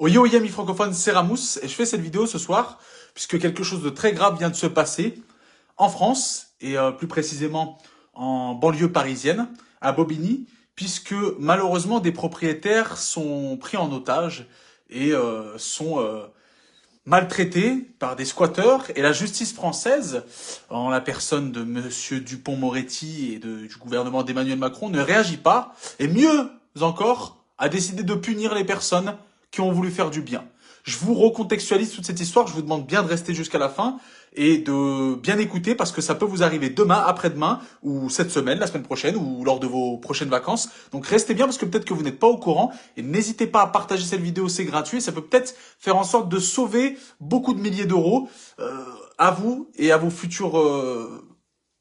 Oyo amis francophones, c'est Ramous et je fais cette vidéo ce soir puisque quelque chose de très grave vient de se passer en France et plus précisément en banlieue parisienne, à Bobigny, puisque malheureusement des propriétaires sont pris en otage et sont maltraités par des squatteurs et la justice française, en la personne de Monsieur Dupond-Moretti et du gouvernement d'Emmanuel Macron, ne réagit pas et mieux encore a décidé de punir les personnes qui ont voulu faire du bien. Je vous recontextualise toute cette histoire, je vous demande bien de rester jusqu'à la fin et de bien écouter parce que ça peut vous arriver demain, après-demain, ou cette semaine, la semaine prochaine, ou lors de vos prochaines vacances. Donc restez bien parce que peut-être que vous n'êtes pas au courant et n'hésitez pas à partager cette vidéo, c'est gratuit. Ça peut peut-être faire en sorte de sauver beaucoup de milliers d'euros à vous et à vos futurs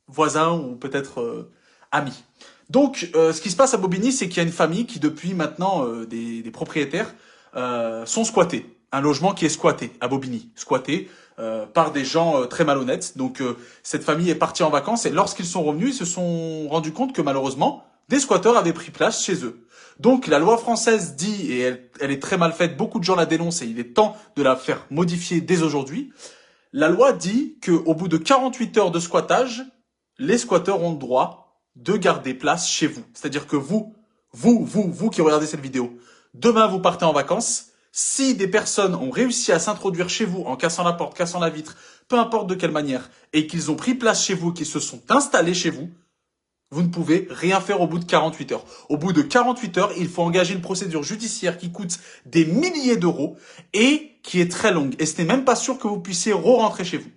voisins ou peut-être amis. Donc, ce qui se passe à Bobigny, c'est qu'il y a une famille qui, depuis maintenant, des propriétaires, sont squattés. Un logement qui est squatté à Bobigny, squatté par des gens très malhonnêtes. Donc, cette famille est partie en vacances et lorsqu'ils sont revenus, ils se sont rendus compte que malheureusement, des squatteurs avaient pris place chez eux. Donc, la loi française dit, et elle est très mal faite, beaucoup de gens la dénoncent et il est temps de la faire modifier dès aujourd'hui. La loi dit qu'au bout de 48 heures de squattage, les squatteurs ont le droit de garder place chez vous. C'est-à-dire que vous qui regardez cette vidéo, demain vous partez en vacances, si des personnes ont réussi à s'introduire chez vous en cassant la porte, cassant la vitre, peu importe de quelle manière, et qu'ils ont pris place chez vous, qu'ils se sont installés chez vous, vous ne pouvez rien faire au bout de 48 heures. Au bout de 48 heures, il faut engager une procédure judiciaire qui coûte des milliers d'euros et qui est très longue. Et ce n'est même pas sûr que vous puissiez re-rentrer chez vous.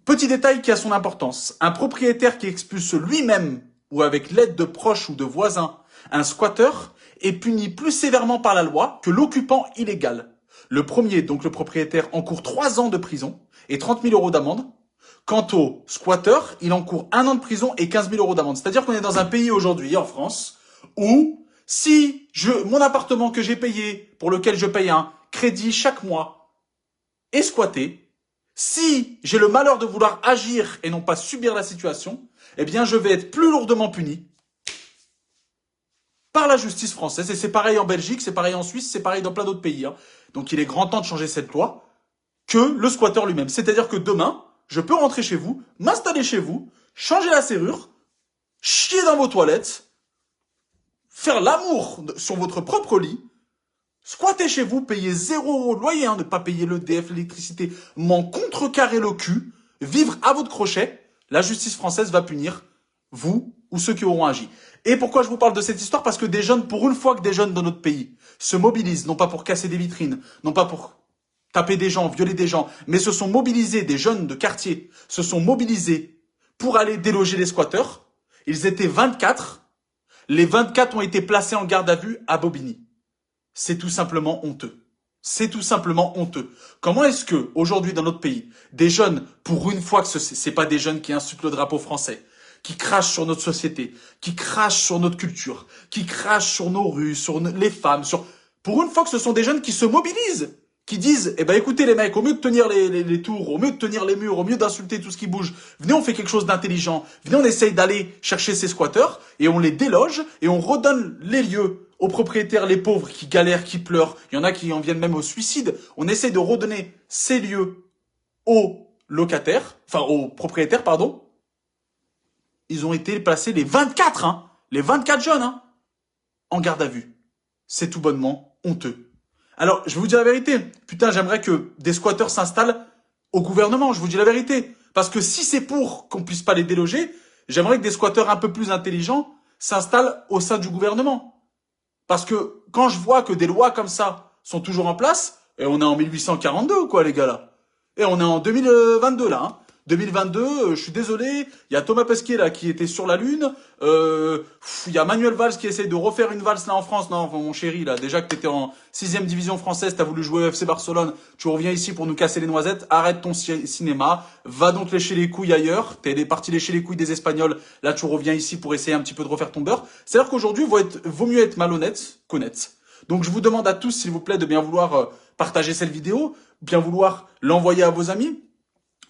Petit détail qui a son importance. Un propriétaire qui expulse lui-même ou avec l'aide de proches ou de voisins un squatteur est puni plus sévèrement par la loi que l'occupant illégal. Le premier, donc le propriétaire, encourt 3 ans de prison et 30 000 euros d'amende. Quant au squatteur, il encourt 1 an de prison et 15 000 euros d'amende. C'est-à-dire qu'on est dans un pays aujourd'hui, en France, où si mon appartement que j'ai payé, pour lequel je paye un crédit chaque mois, est squatté, si j'ai le malheur de vouloir agir et non pas subir la situation, eh bien je vais être plus lourdement puni par la justice française. Et c'est pareil en Belgique, c'est pareil en Suisse, c'est pareil dans plein d'autres pays. Donc il est grand temps de changer cette loi que le squatteur lui-même. C'est-à-dire que demain, je peux rentrer chez vous, m'installer chez vous, changer la serrure, chier dans vos toilettes, faire l'amour sur votre propre lit, squatter chez vous, payer 0 € de loyer, ne pas payer l'EDF, l'électricité, m'en contrecarrer le cul, vivre à votre crochet, la justice française va punir vous ou ceux qui auront agi. Et pourquoi je vous parle de cette histoire? Parce que des jeunes, pour une fois que des jeunes dans notre pays se mobilisent, non pas pour casser des vitrines, non pas pour taper des gens, violer des gens, mais se sont mobilisés, des jeunes de quartier, se sont mobilisés pour aller déloger les squatteurs. Ils étaient 24. Les 24 ont été placés en garde à vue à Bobigny. C'est tout simplement honteux. C'est tout simplement honteux. Comment est-ce que, aujourd'hui dans notre pays, des jeunes, pour une fois que c'est pas des jeunes qui insultent le drapeau français, qui crachent sur notre société, qui crachent sur notre culture, qui crachent sur nos rues, sur les femmes, pour une fois que ce sont des jeunes qui se mobilisent, qui disent, eh ben écoutez les mecs, au mieux de tenir les tours, au mieux de tenir les murs, au mieux d'insulter tout ce qui bouge, venez on fait quelque chose d'intelligent, venez on essaye d'aller chercher ces squatteurs et on les déloge et on redonne les lieux aux propriétaires, les pauvres qui galèrent, qui pleurent, il y en a qui en viennent même au suicide, on essaye de redonner ces lieux aux locataires, enfin aux propriétaires, pardon. Ils ont été placés les 24, les 24 jeunes, en garde à vue. C'est tout bonnement honteux. Alors, je vais vous dire la vérité. Putain, j'aimerais que des squatteurs s'installent au gouvernement, je vous dis la vérité. Parce que si c'est pour qu'on puisse pas les déloger, j'aimerais que des squatteurs un peu plus intelligents s'installent au sein du gouvernement. Parce que quand je vois que des lois comme ça sont toujours en place, et on est en 1842 ou quoi les gars là? Et on est en 2022 là, 2022, je suis désolé, il y a Thomas Pesquet là qui était sur la lune, il y a Manuel Valls qui essaie de refaire une valse là en France. Non, mon chéri là, déjà que t'étais en 6e division française, t'as voulu jouer au FC Barcelone, tu reviens ici pour nous casser les noisettes, arrête ton cinéma, va donc lécher les couilles ailleurs, t'es parti lécher les couilles des Espagnols, là tu reviens ici pour essayer un petit peu de refaire ton beurre. C'est-à-dire qu'aujourd'hui, vaut mieux être malhonnête qu'honnête. Donc je vous demande à tous, s'il vous plaît, de bien vouloir partager cette vidéo, bien vouloir l'envoyer à vos amis,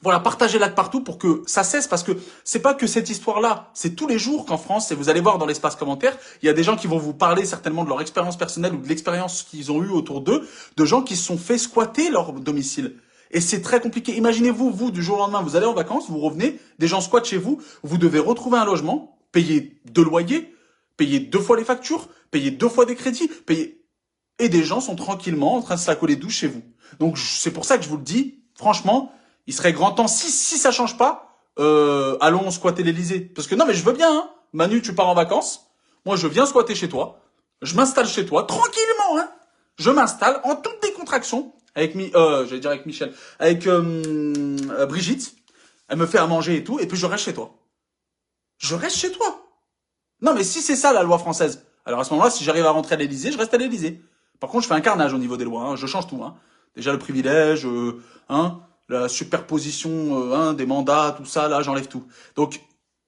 Voilà, partagez-la de partout pour que ça cesse, parce que c'est pas que cette histoire-là, c'est tous les jours qu'en France, et vous allez voir dans l'espace commentaire, il y a des gens qui vont vous parler certainement de leur expérience personnelle ou de l'expérience qu'ils ont eue autour d'eux, de gens qui se sont fait squatter leur domicile. Et c'est très compliqué. Imaginez-vous, vous, du jour au lendemain, vous allez en vacances, vous revenez, des gens squattent chez vous, vous devez retrouver un logement, payer 2 loyers, payer 2 fois les factures, payer 2 fois des crédits, payer... Et des gens sont tranquillement en train de se la coller douce chez vous. Donc c'est pour ça que je vous le dis, franchement, il serait grand temps, si ça change pas, allons squatter l'Elysée. Parce que non, mais je veux bien, hein. Manu, tu pars en vacances, moi je viens squatter chez toi, je m'installe chez toi, tranquillement, hein. Je m'installe en toute décontraction, avec j'allais dire avec Michel, avec Brigitte, elle me fait à manger et tout, et puis je reste chez toi. Je reste chez toi. Non, mais si c'est ça la loi française, alors à ce moment-là, si j'arrive à rentrer à l'Elysée, je reste à l'Elysée. Par contre, je fais un carnage au niveau des lois, hein. Je change tout, hein. Déjà le privilège, hein, la superposition hein, des mandats, tout ça, là, j'enlève tout. Donc,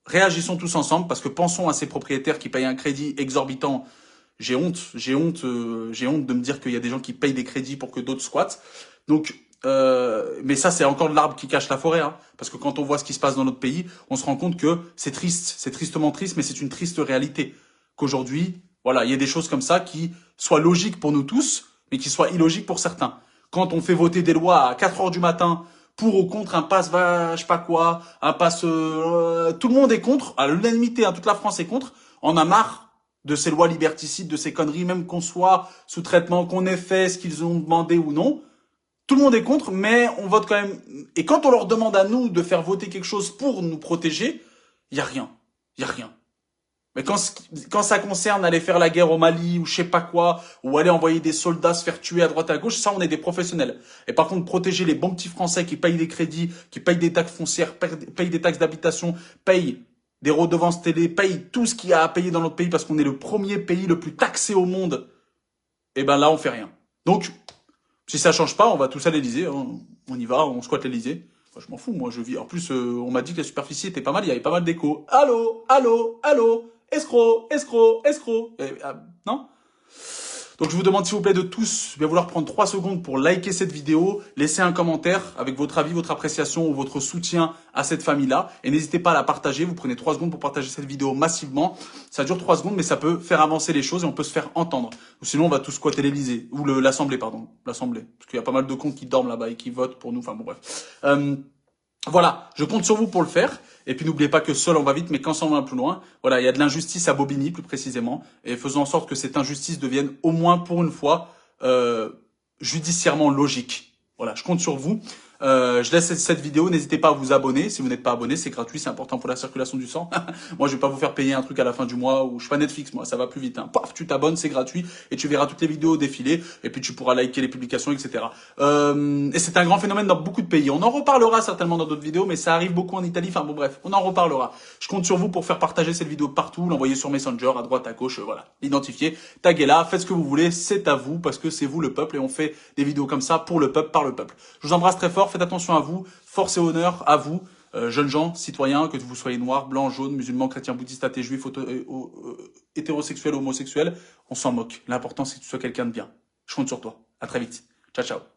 réagissons tous ensemble, parce que pensons à ces propriétaires qui payent un crédit exorbitant. J'ai honte, j'ai honte de me dire qu'il y a des gens qui payent des crédits pour que d'autres squattent. Donc, mais ça, c'est encore de l'arbre qui cache la forêt, hein, parce que quand on voit ce qui se passe dans notre pays, on se rend compte que c'est triste, c'est tristement triste, mais c'est une triste réalité. Qu'aujourd'hui, voilà, il y a des choses comme ça qui soient logiques pour nous tous, mais qui soient illogiques pour certains. Quand on fait voter des lois à 4 heures du matin pour ou contre un pass je sais pas quoi, un pass... tout le monde est contre, à l'unanimité, hein, toute la France est contre, on a marre de ces lois liberticides, de ces conneries, même qu'on soit sous traitement, qu'on ait fait ce qu'ils ont demandé ou non. Tout le monde est contre, mais on vote quand même. Et quand on leur demande à nous de faire voter quelque chose pour nous protéger, il y a rien. Il y a rien. Mais quand ça concerne aller faire la guerre au Mali ou je sais pas quoi, ou aller envoyer des soldats se faire tuer à droite à gauche, ça on est des professionnels. Et par contre, protéger les bons petits Français qui payent des crédits, qui payent des taxes foncières, payent des taxes d'habitation, payent des redevances télé, payent tout ce qu'il y a à payer dans notre pays parce qu'on est le premier pays le plus taxé au monde, et ben là on fait rien. Donc, si ça change pas, on va tous à l'Elysée, hein. On y va, on squatte l'Elysée. Enfin, je m'en fous, moi je vis. En plus, on m'a dit que la superficie était pas mal, il y avait pas mal d'écho. Allô, allô, allô, escroc, escroc, escroc. Non? Donc je vous demande s'il vous plaît de tous bien vouloir prendre 3 secondes pour liker cette vidéo, laisser un commentaire avec votre avis, votre appréciation ou votre soutien à cette famille-là. Et n'hésitez pas à la partager, vous prenez 3 secondes pour partager cette vidéo massivement. Ça dure 3 secondes mais ça peut faire avancer les choses et on peut se faire entendre. Ou sinon on va tous squatter l'Elysée, ou l'Assemblée pardon, l'Assemblée. Parce qu'il y a pas mal de comptes qui dorment là-bas et qui votent pour nous, enfin bon bref. Voilà, je compte sur vous pour le faire. Et puis n'oubliez pas que seul on va vite, mais qu'ensemble on va plus loin. Voilà, il y a de l'injustice à Bobigny plus précisément. Et faisons en sorte que cette injustice devienne au moins pour une fois judiciairement logique. Voilà, je compte sur vous. Je laisse cette vidéo, n'hésitez pas à vous abonner. Si vous n'êtes pas abonné, c'est gratuit, c'est important pour la circulation du sang. Moi, je vais pas vous faire payer un truc à la fin du mois ou je suis pas Netflix, moi, ça va plus vite. Hein. Paf, tu t'abonnes, c'est gratuit et tu verras toutes les vidéos défiler et puis tu pourras liker les publications, etc. Et c'est un grand phénomène dans beaucoup de pays. On en reparlera certainement dans d'autres vidéos, mais ça arrive beaucoup en Italie. Enfin bon, bref, on en reparlera. Je compte sur vous pour faire partager cette vidéo partout, l'envoyer sur Messenger, à droite, à gauche, voilà, l'identifier, taguez-la, faites ce que vous voulez, c'est à vous parce que c'est vous le peuple et on fait des vidéos comme ça pour le peuple, par le peuple. Je vous embrasse très fort. Faites attention à vous, force et honneur à vous, jeunes gens, citoyens, que vous soyez noirs, blancs, jaunes, musulmans, chrétiens, bouddhistes, athées, juifs, hétérosexuels, homosexuels, on s'en moque. L'important c'est que tu sois quelqu'un de bien. Je compte sur toi. À très vite. Ciao, ciao.